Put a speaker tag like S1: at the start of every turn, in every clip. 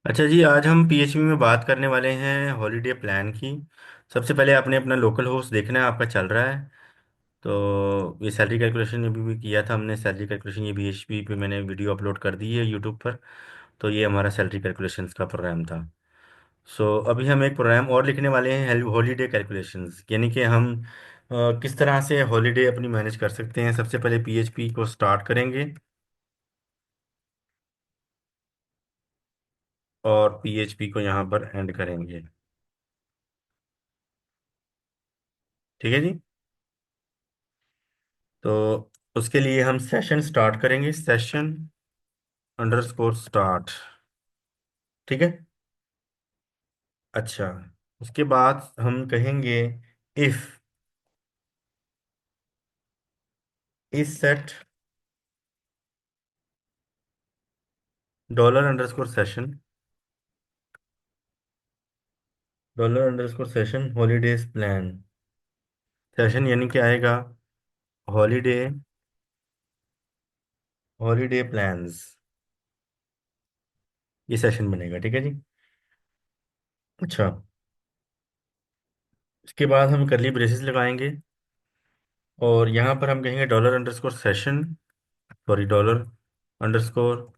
S1: अच्छा जी, आज हम पीएचपी में बात करने वाले हैं हॉलीडे प्लान की। सबसे पहले आपने अपना लोकल होस्ट देखना है, आपका चल रहा है। तो ये सैलरी कैलकुलेशन भी किया था हमने। सैलरी कैलकुलेशन ये पीएचपी पे मैंने वीडियो अपलोड कर दी है यूट्यूब पर। तो ये हमारा सैलरी कैलकुलेशंस का प्रोग्राम था। सो अभी हम एक प्रोग्राम और लिखने वाले हैं, हॉलीडे कैलकुलेशंस, यानी कि हम किस तरह से हॉलीडे अपनी मैनेज कर सकते हैं। सबसे पहले पीएचपी को स्टार्ट करेंगे और पीएचपी को यहाँ पर एंड करेंगे। ठीक है जी। तो उसके लिए हम सेशन स्टार्ट करेंगे, सेशन अंडरस्कोर स्टार्ट। ठीक है। अच्छा, उसके बाद हम कहेंगे इफ इस set dollar underscore session, dollar underscore session holidays plan. Session यानी कि आएगा हॉलीडे, हॉलीडे प्लान्स, ये सेशन बनेगा। ठीक है जी। अच्छा, इसके बाद हम करली ब्रेसेस लगाएंगे और यहाँ पर हम कहेंगे dollar underscore session, sorry, dollar underscore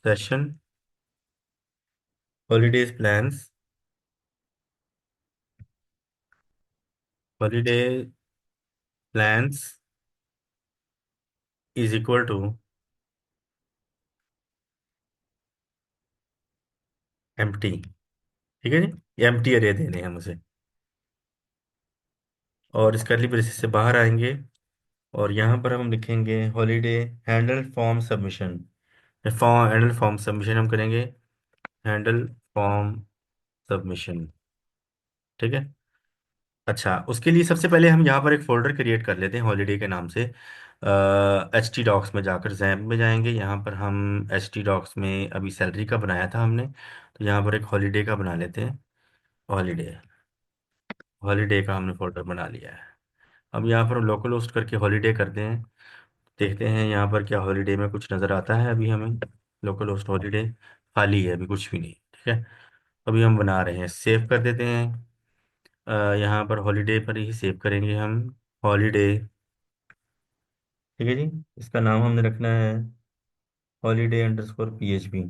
S1: session holidays plans, holiday plans is equal to empty. ठीक है जी, एम्प्टी अरे देने हैं मुझे। और इस करली ब्रेसेस से बाहर आएंगे और यहाँ पर हम लिखेंगे holiday handle form submission. Form handle form submission हम करेंगे, हैंडल फॉर्म सबमिशन। ठीक है। अच्छा, उसके लिए सबसे पहले हम यहाँ पर एक फोल्डर क्रिएट कर लेते हैं हॉलीडे के नाम से। एच टी डॉक्स में जाकर जैम्प में जाएंगे। यहाँ पर हम एच टी डॉक्स में अभी सैलरी का बनाया था हमने, तो यहाँ पर एक हॉलीडे का बना लेते हैं। हॉलीडे, हॉलीडे का हमने फोल्डर बना लिया है। अब यहाँ पर लोकल होस्ट करके हॉलीडे करते हैं। देखते हैं यहाँ पर क्या हॉलीडे में कुछ नज़र आता है अभी हमें। लोकल होस्ट हॉलीडे खाली है, अभी कुछ भी नहीं। ठीक है। अभी हम बना रहे हैं, सेव कर देते हैं। यहाँ पर हॉलीडे पर ही सेव करेंगे हम, हॉलीडे। ठीक है जी। इसका नाम हमने रखना है हॉलीडे अंडरस्कोर पीएचपी।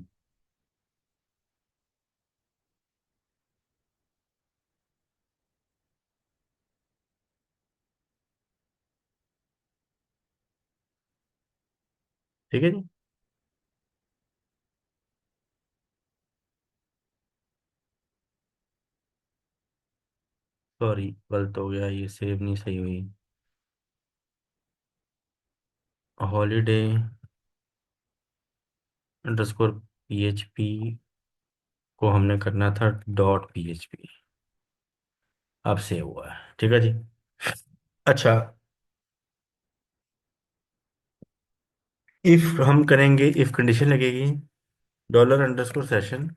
S1: ठीक है जी। सॉरी, गलत हो गया, ये सेव नहीं सही हुई। हॉलीडे अंडरस्कोर पीएचपी को हमने करना था डॉट पीएचपी। अब सेव हुआ है। ठीक है जी। अच्छा, इफ हम करेंगे, इफ कंडीशन लगेगी dollar underscore session,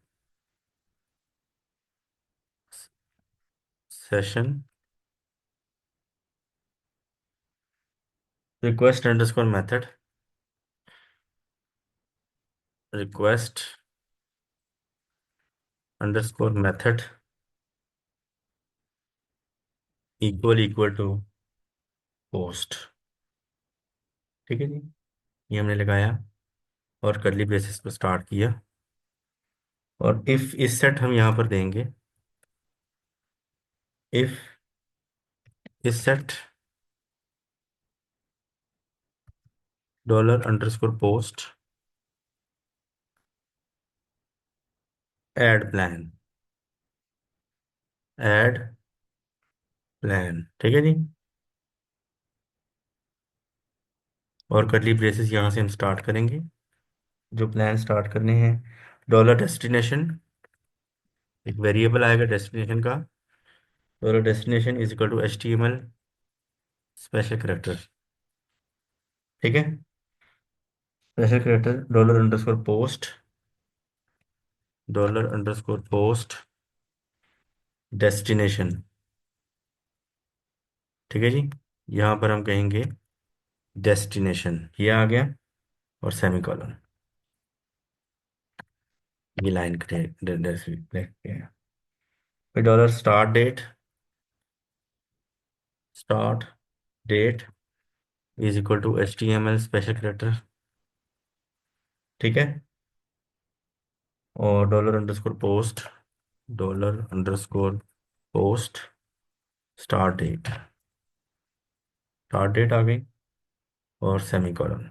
S1: session request underscore method, request underscore method equal equal to post. ठीक है जी। ये हमने लगाया और करली ब्रेसेस को स्टार्ट किया। और इफ इस सेट हम यहाँ पर देंगे, इफ इस set dollar underscore post add plan, add plan. ठीक है जी। और करली ब्रेसेस यहाँ से हम स्टार्ट करेंगे, जो प्लान स्टार्ट करने हैं। डॉलर डेस्टिनेशन, एक वेरिएबल आएगा डेस्टिनेशन का। Dollar destination is equal to H T M L special character. ठीक है। Special character dollar underscore post, dollar underscore post destination. ठीक है जी। यहाँ पर हम कहेंगे डेस्टिनेशन, ये आ गया, और सेमीकोलन। ये लाइन लिखते हैं। फिर dollar start date is equal to HTML special character. ठीक है। और dollar underscore post start date आ गई, और semicolon.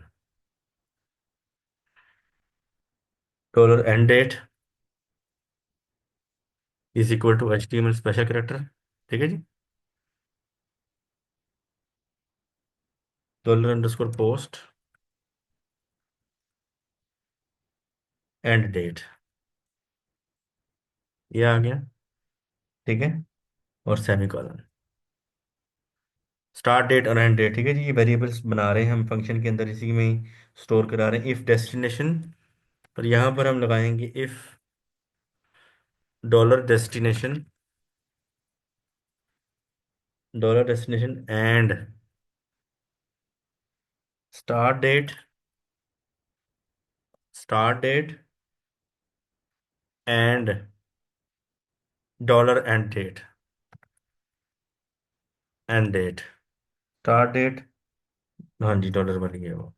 S1: Dollar end date is equal to HTML special character. ठीक है जी। Dollar underscore post end date, ये आ गया। ठीक है। और सेमीकोलन। स्टार्ट डेट और एंड डेट, ठीक है जी, ये वेरिएबल्स बना रहे हैं हम फंक्शन के अंदर, इसी में ही स्टोर करा रहे हैं। इफ डेस्टिनेशन, पर यहाँ पर हम लगाएंगे if dollar destination and start date start date and dollar end date start date. हाँ जी, डॉलर बन गया वो,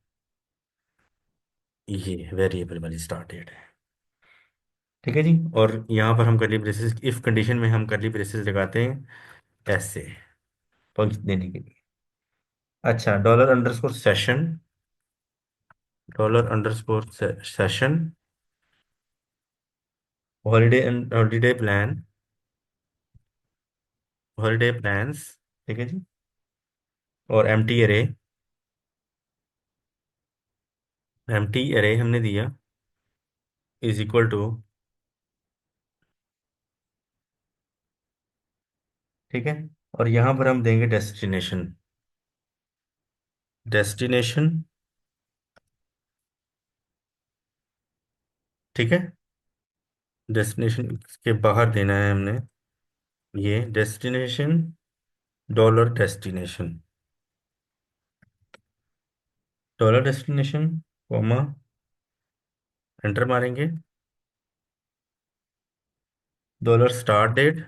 S1: ये वेरिएबल वाली स्टार्ट डेट है। ठीक है जी। और यहाँ पर हम कर्ली ब्रेसेस, इफ कंडीशन में हम कर्ली ब्रेसेस लगाते हैं ऐसे, पंक्ति देने के लिए। अच्छा, dollar underscore session holiday plans. ठीक है जी। और एम्प्टी अरे हमने दिया इज इक्वल टू। ठीक है। और यहाँ पर हम देंगे डेस्टिनेशन। ठीक है। डेस्टिनेशन के बाहर देना है हमने ये destination, dollar destination comma, enter मारेंगे। Dollar start date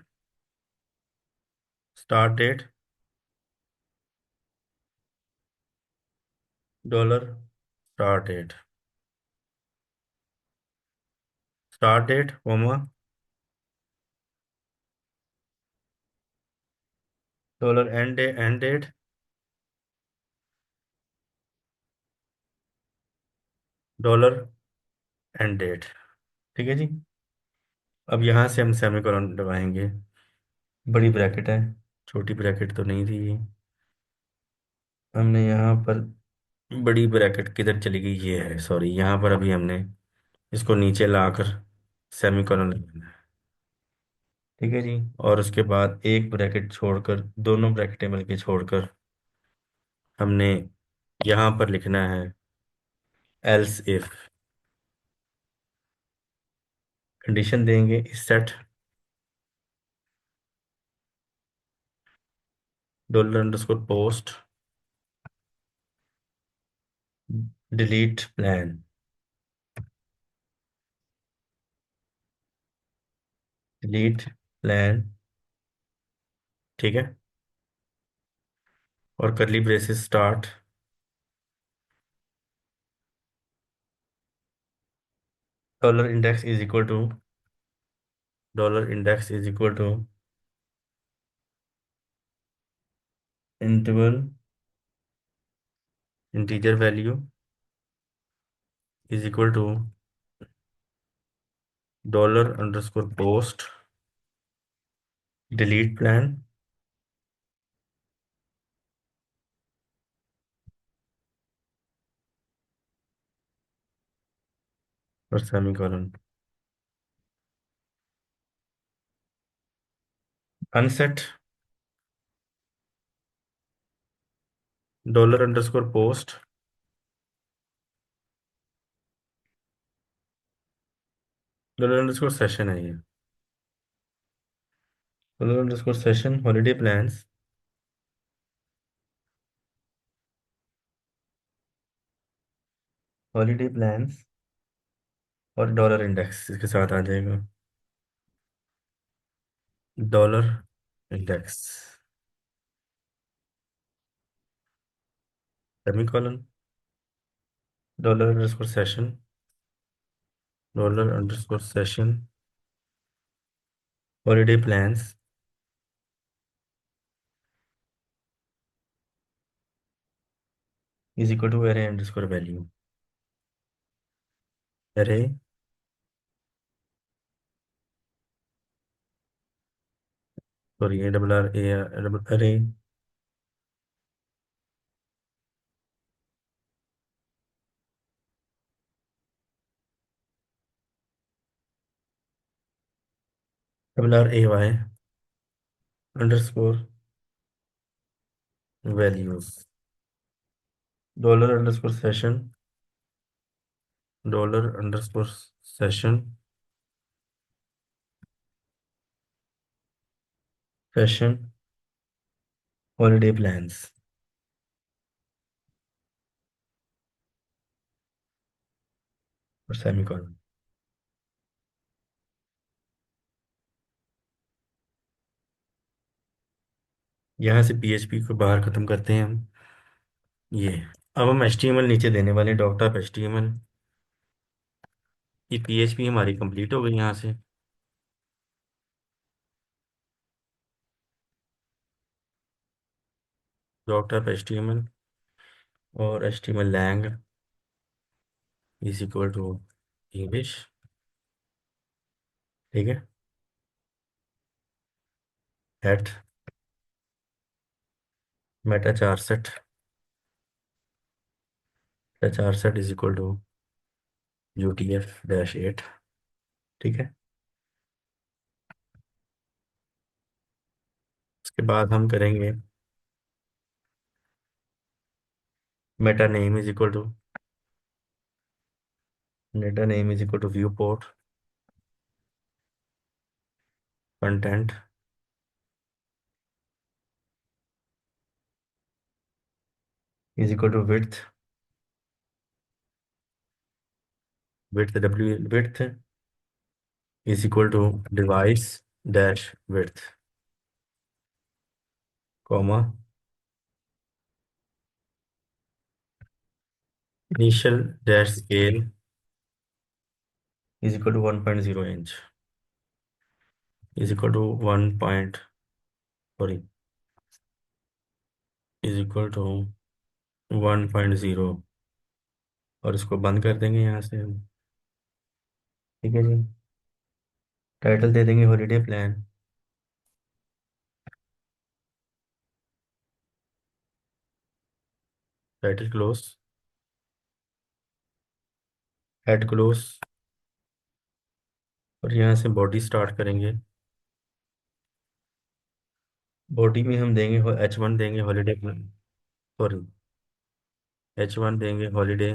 S1: dollar start date comma, dollar end date dollar end date. ठीक है जी। अब यहाँ से हम सेमीकोलन लगाएंगे। बड़ी ब्रैकेट है, छोटी ब्रैकेट तो नहीं थी ये। हमने यहाँ पर बड़ी ब्रैकेट किधर चली गई, ये है, सॉरी, यहाँ पर अभी हमने इसको नीचे लाकर सेमीकोलन लगाना है। ठीक है जी। और उसके बाद एक ब्रैकेट छोड़कर, दोनों ब्रैकेटें मिलके छोड़कर हमने यहाँ पर लिखना है एल्स इफ। कंडीशन देंगे set dollar underscore post delete plan. Delete plan. ठीक है। और curly braces dollar index is equal to dollar index is equal to interval integer value is equal to dollar underscore post delete plan और semicolon. Unset dollar underscore post dollar underscore session है ये। Dollar underscore session holiday plans और dollar index इसके साथ आ जाएगा। Dollar index, semicolon, dollar underscore session, dollar underscore session, holiday plans is equal to array underscore value. Array, sorry, A double R A, double अरे, double R A Y underscore values, dollar underscore session, dollar underscore session, session holiday plans और semicolon. यहाँ से PHP को बाहर खत्म करते हैं हम। ये, अब हम एचटीएमएल नीचे देने वाले हैं, डॉट ऑफ एचटीएमएल। ये पीएचपी हमारी कंप्लीट हो गई यहाँ से। डॉट ऑफ एचटीएमएल और HTML lang is equal to English. ठीक है। At meta charset, meta charset is equal to UTF dash eight. ठीक है। उसके बाद हम करेंगे meta name is equal to, meta name is equal to viewport content is equal to width, width W width is equal to device dash width, comma, initial dash scale is equal to 1.0 inch, is equal to 1 point, sorry, is equal to 1.0। और इसको बंद कर देंगे यहाँ से हम। ठीक है जी। टाइटल दे देंगे holiday plan, title close, head close. और यहाँ से बॉडी स्टार्ट करेंगे। बॉडी में हम देंगे H1 देंगे हॉलीडे प्लान, सॉरी, H1 देंगे हॉलीडे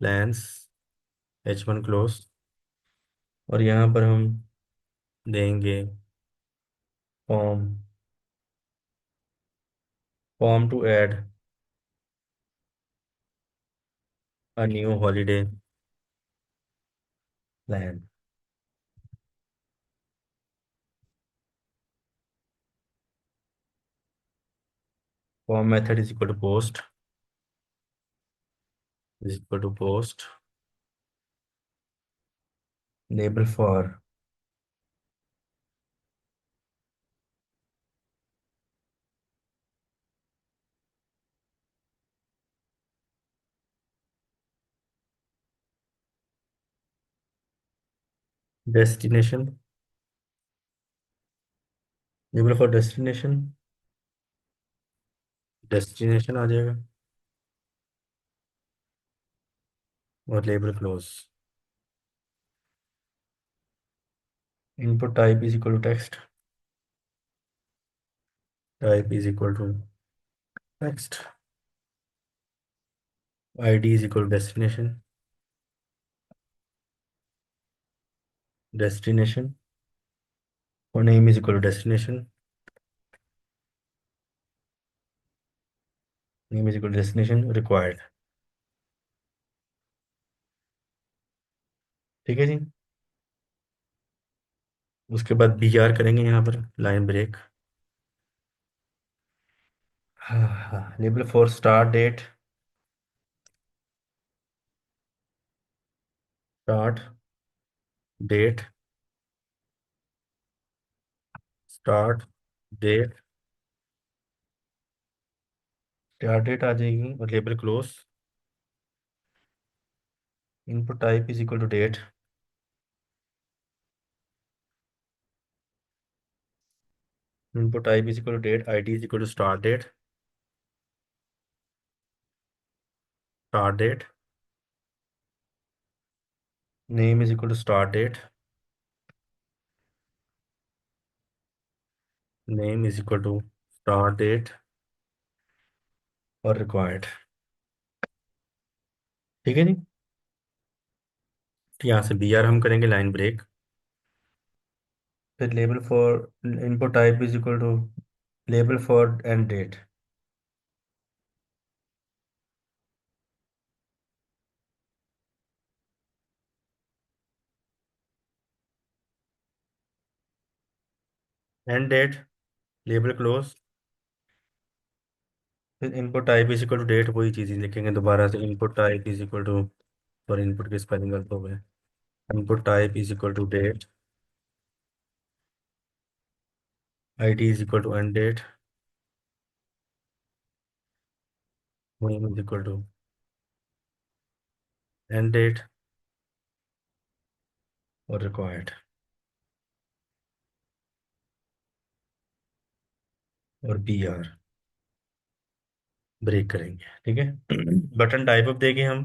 S1: प्लान्स, H1 क्लोज। और यहाँ पर हम देंगे form, form to add a new holiday plan. Form method is equal to post, is equal to post label for destination, label for destination, destination आ जाएगा। और label close, input type is equal to text, type is equal to text, ID is equal to destination, destination और name is equal to destination, name is equal to destination required. ठीक है जी। उसके बाद B are करेंगे यहाँ पर, line break. हाँ हाँ, label for start date, start date, start date, start date आ जाएगी, और label close. Input type is equal to date, input type is equal to date, ID is equal to start date, start date, name is equal to start date, name is equal to start date और required. ठीक है जी। यहाँ से B R हम करेंगे line break. फिर label for, input type is equal to label for end date, end date, label close. फिर input type is equal to date, वही चीज़ ही लिखेंगे दोबारा से, input type is equal to, और इनपुट के स्पेलिंग गलत हो गए, input type is equal to date, ID is equal to end date, name is equal to end date और रिक्वायर्ड, और बी आर ब्रेक करेंगे। ठीक है। बटन टाइप अब देंगे हम,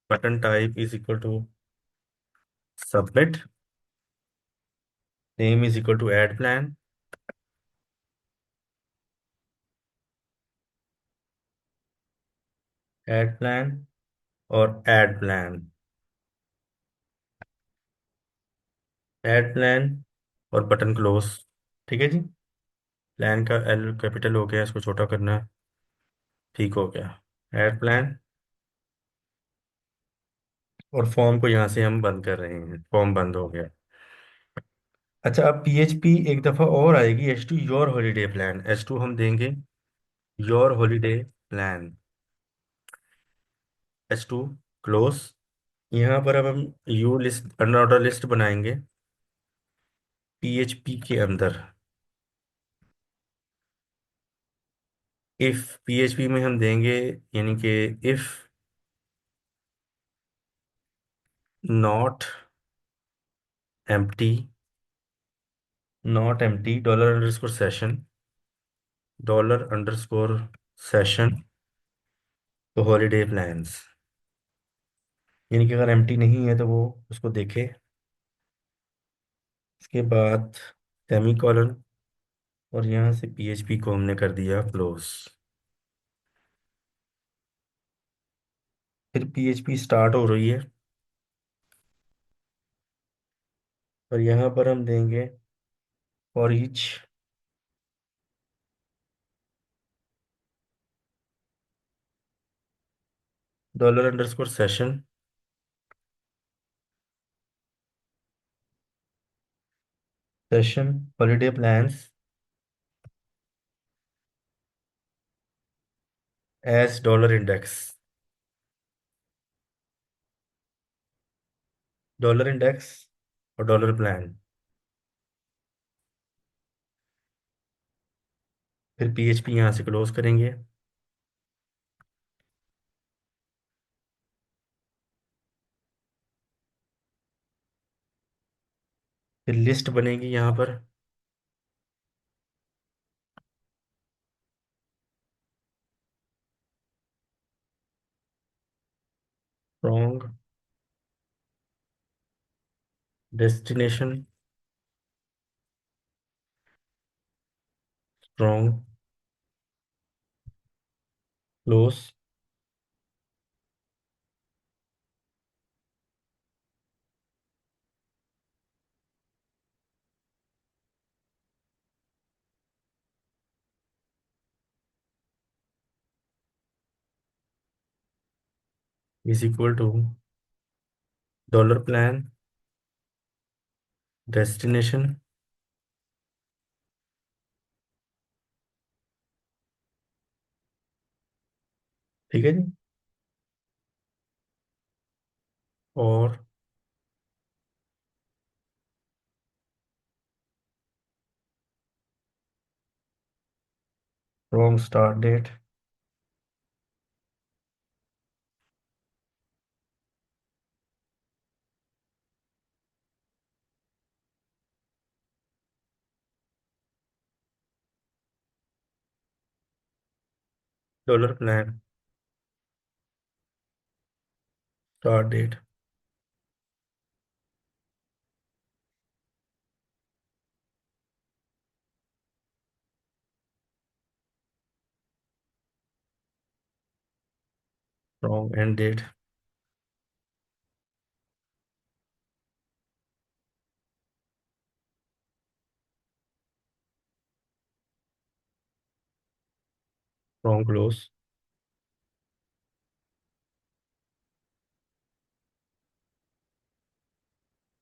S1: button type is equal to submit, name is equal to add plan, add plan और add plan, add plan और बटन क्लोज। ठीक है जी। प्लान का एल कैपिटल हो गया, इसको छोटा करना है, ठीक हो गया, ऐड प्लान। और फॉर्म को यहाँ से हम बंद कर रहे हैं, फॉर्म बंद हो गया। अच्छा, अब पीएचपी एक दफ़ा और आएगी, H two your holiday plan, H two हम देंगे your holiday plan, H two close. यहाँ पर अब हम यू लिस्ट अनऑर्डर लिस्ट बनाएंगे पीएचपी के अंदर। इफ पीएचपी में हम देंगे, यानी कि if not empty, not empty dollar underscore session, dollar underscore session, तो हॉलीडे प्लान्स, यानी कि अगर एम्प्टी नहीं है तो वो उसको देखे। इसके बाद सेमी कॉलन, और यहाँ से पीएचपी को हमने कर दिया क्लोज। फिर पीएचपी स्टार्ट हो रही है, और यहाँ पर हम देंगे for each dollar underscore session, session holiday plans as dollar index, dollar index और डॉलर प्लान। फिर पीएचपी यहाँ से क्लोज करेंगे। फिर लिस्ट बनेगी यहाँ पर, from destination, from close, is equal to dollar plan destination. ठीक है जी। और from start date. Dollar plan start date from end date. From close.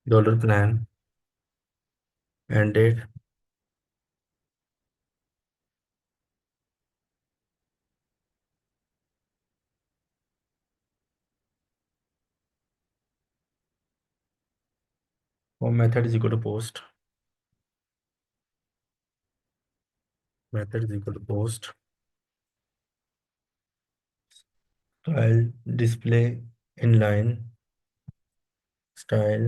S1: Dollar plan end date. और method is equal to post. Method is equal to post style display inline style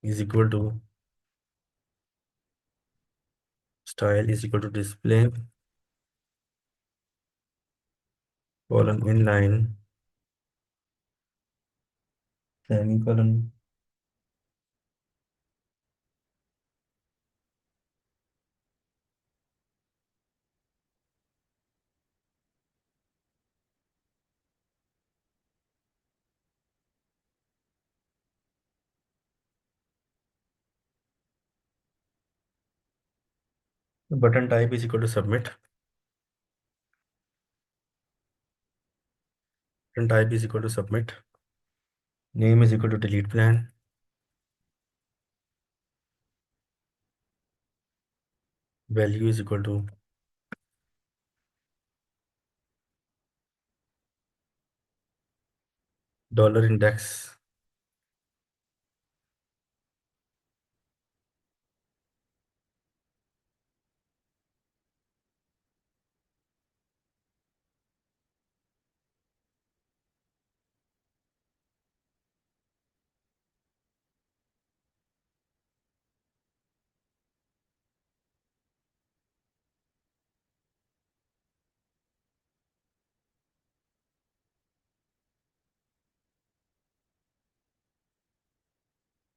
S1: is equal to display colon inline semicolon. Button type is equal to submit. Button type is equal to submit. Name is equal to delete plan. Value is equal to dollar index.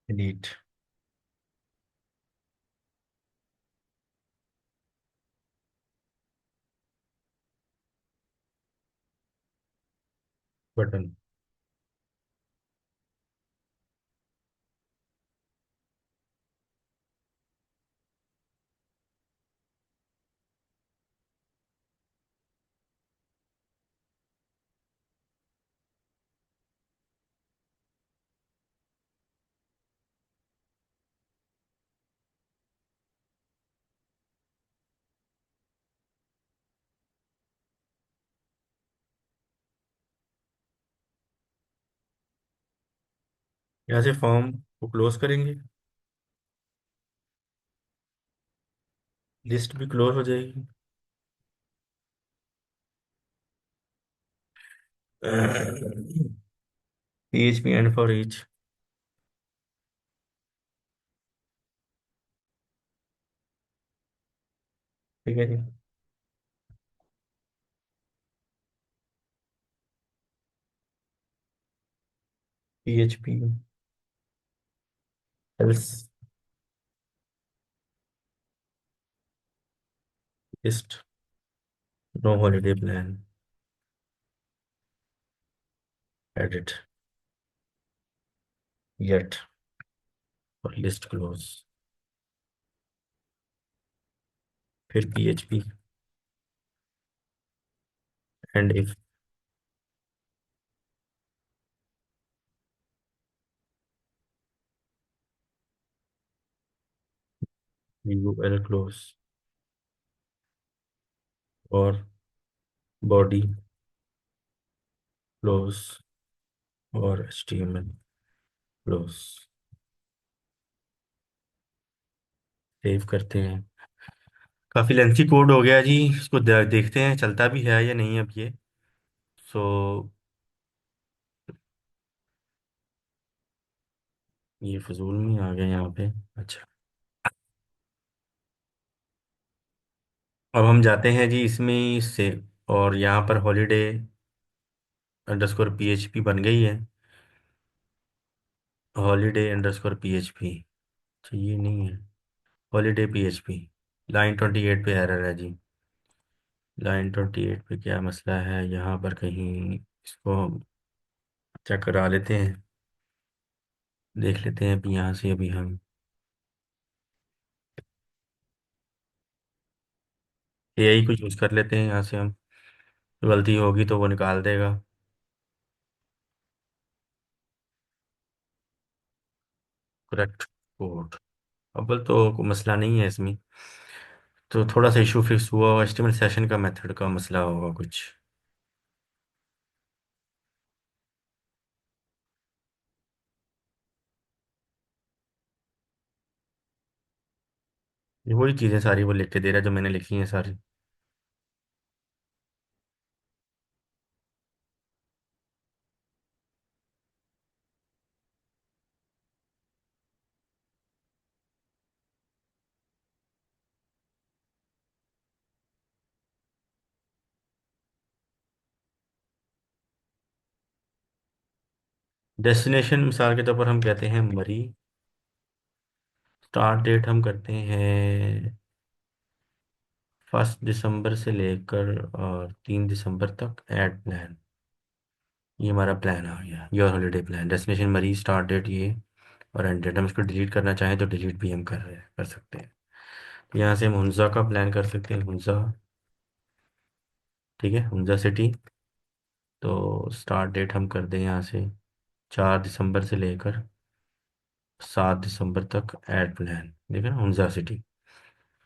S1: Delete button. यहाँ से form को close करेंगे। List भी close हो जाएगी। PHP end for each. ठीक है जी। PHP else list no holiday plan added yet और लिस्ट क्लोज। फिर PHP end if UL close, और बॉडी क्लोज, और HTML क्लोज। सेव करते हैं। काफ़ी लेंथी कोड हो गया जी, इसको देखते हैं चलता भी है या नहीं अब ये। सो ये फजूल में आ गया यहाँ पे। अच्छा, अब हम जाते हैं जी इसमें से, और यहाँ पर हॉलीडे अंडरस्कोर PHP बन गई है। हॉलीडे अंडरस्कोर PHP, अच्छा ये नहीं है। हॉलीडे PHP, लाइन 28 पे एरर है जी। लाइन 28 पे क्या मसला है यहाँ पर, कहीं इसको चेक करा लेते हैं, देख लेते हैं अभी यहाँ से। अभी हम AI को यूज़ कर लेते हैं यहाँ से हम, गलती होगी तो वो निकाल देगा। करेक्ट कोड, अव्वल तो कोई मसला नहीं है इसमें। तो थोड़ा सा इशू फिक्स हुआ, HTML सेशन का मेथड का मसला होगा कुछ। ये वही चीज़ें सारी वो लिख के दे रहा है जो मैंने लिखी हैं सारी। डेस्टिनेशन मिसाल के तौर पर हम कहते हैं मरी। स्टार्ट डेट हम करते हैं 1 दिसंबर से लेकर और 3 दिसंबर तक। एड प्लान, ये हमारा प्लान आ गया, योर हॉलीडे प्लान। डेस्टिनेशन मरी, स्टार्ट डेट ये, और एंड डेट। हम इसको डिलीट करना चाहें तो डिलीट भी हम कर रहे हैं, कर सकते हैं। तो यहाँ से हम हुंजा का प्लान कर सकते हैं, हुंजा। ठीक है, हुंजा सिटी। तो स्टार्ट डेट हम कर दें यहाँ से 4 दिसंबर से लेकर 7 दिसंबर तक। एड प्लान, देखा ना, हुंजा सिटी।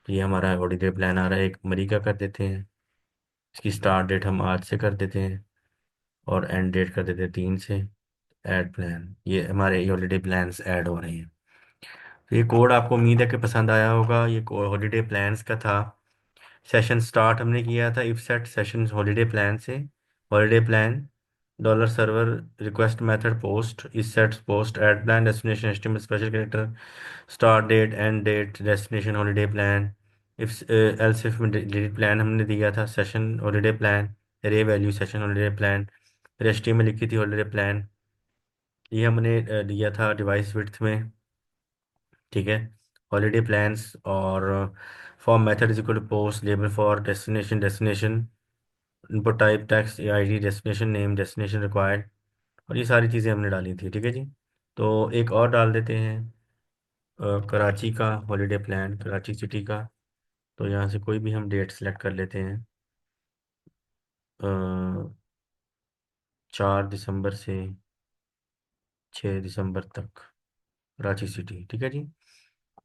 S1: तो ये हमारा हॉलीडे प्लान आ रहा है। एक मरी का कर देते हैं, इसकी स्टार्ट डेट हम आज से कर देते हैं, और एंड डेट कर देते हैं 3 से। ऐड प्लान, ये हमारे हॉलीडे प्लान्स ऐड हो रहे हैं। तो ये कोड आपको उम्मीद है कि पसंद आया होगा। ये हॉलीडे प्लान्स का था। सेशन स्टार्ट हमने किया था if set session holiday plan से। Holiday plan dollar server request method post is set post add plan destination estimate special character start date end date destination holiday plan. If else if में delete plan हमने दिया था session holiday plan, रे value session holiday plan. फिर HTML में लिखी थी holiday plan, ये हमने दिया था डिवाइस विड्थ में। ठीक है, हॉलीडे प्लान्स, और form method is equal to post label for destination, destination input type text ID destination name destination required. और ये सारी चीज़ें हमने डाली थी। ठीक है जी। तो एक और डाल देते हैं, कराची का हॉलीडे प्लान, कराची सिटी का। तो यहाँ से कोई भी हम डेट सेलेक्ट कर लेते हैं, 4 दिसंबर से 6 दिसंबर तक, कराची सिटी। ठीक है जी।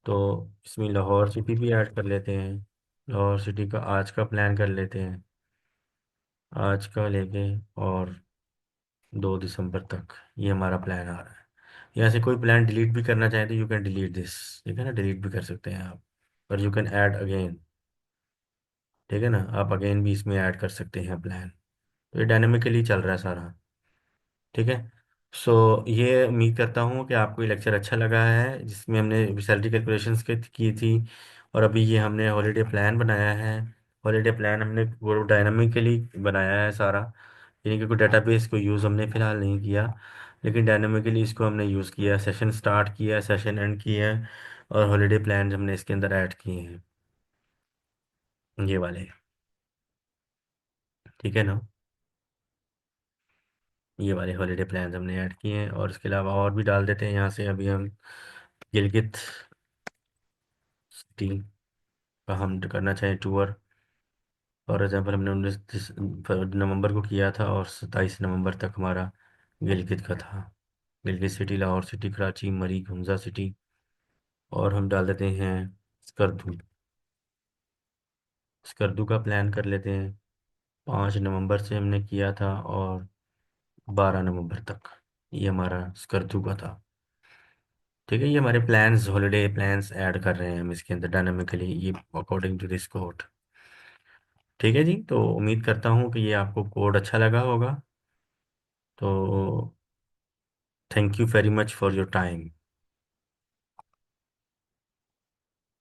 S1: तो इसमें लाहौर सिटी भी ऐड कर लेते हैं। लाहौर सिटी का आज का प्लान कर लेते हैं, आज का लेके और 2 दिसंबर तक। ये हमारा प्लान आ रहा है। यहाँ से कोई प्लान डिलीट भी करना चाहें तो यू कैन डिलीट दिस। ठीक है ना, डिलीट भी कर सकते हैं आप, और यू कैन ऐड अगेन। ठीक है ना, आप अगेन भी इसमें ऐड कर सकते हैं प्लान। तो ये डायनेमिकली चल रहा है सारा। ठीक है। सो ये उम्मीद करता हूँ कि आपको ये लेक्चर अच्छा लगा है, जिसमें हमने सैलरी कैलकुलेशंस की थी, और अभी ये हमने हॉलीडे प्लान बनाया है। हॉलीडे प्लान हमने वो डायनामिकली बनाया है सारा, यानी कि कोई डेटाबेस को यूज़ हमने फ़िलहाल नहीं किया, लेकिन डायनामिकली इसको हमने यूज़ किया। सेशन स्टार्ट किया, सेशन एंड किया, और हॉलीडे प्लान हमने इसके अंदर ऐड किए हैं, ये वाले। ठीक है ना, ये वाले हॉलीडे प्लान हमने ऐड किए हैं, और इसके अलावा और भी डाल देते हैं यहाँ से। अभी हम गिलगित सिटी का हम करना चाहें टूर। फॉर एग्जाम्पल हमने 19 नवंबर को किया था, और 27 नवंबर तक हमारा गिलगित का था। गिलगित सिटी, लाहौर सिटी, कराची, मरी, हमजा सिटी। और हम डाल देते हैं स्कर्दू, स्कर्दू का प्लान कर लेते हैं। 5 नवंबर से हमने किया था और 12 नवंबर तक ये हमारा स्कर्दू का था। ठीक है, ये हमारे प्लान्स, हॉलीडे प्लान्स ऐड कर रहे हैं हम इसके अंदर डायनामिकली, ये अकॉर्डिंग टू दिस कोड। ठीक है जी, तो उम्मीद करता हूँ कि ये आपको कोड अच्छा लगा होगा। तो thank you very much for your time.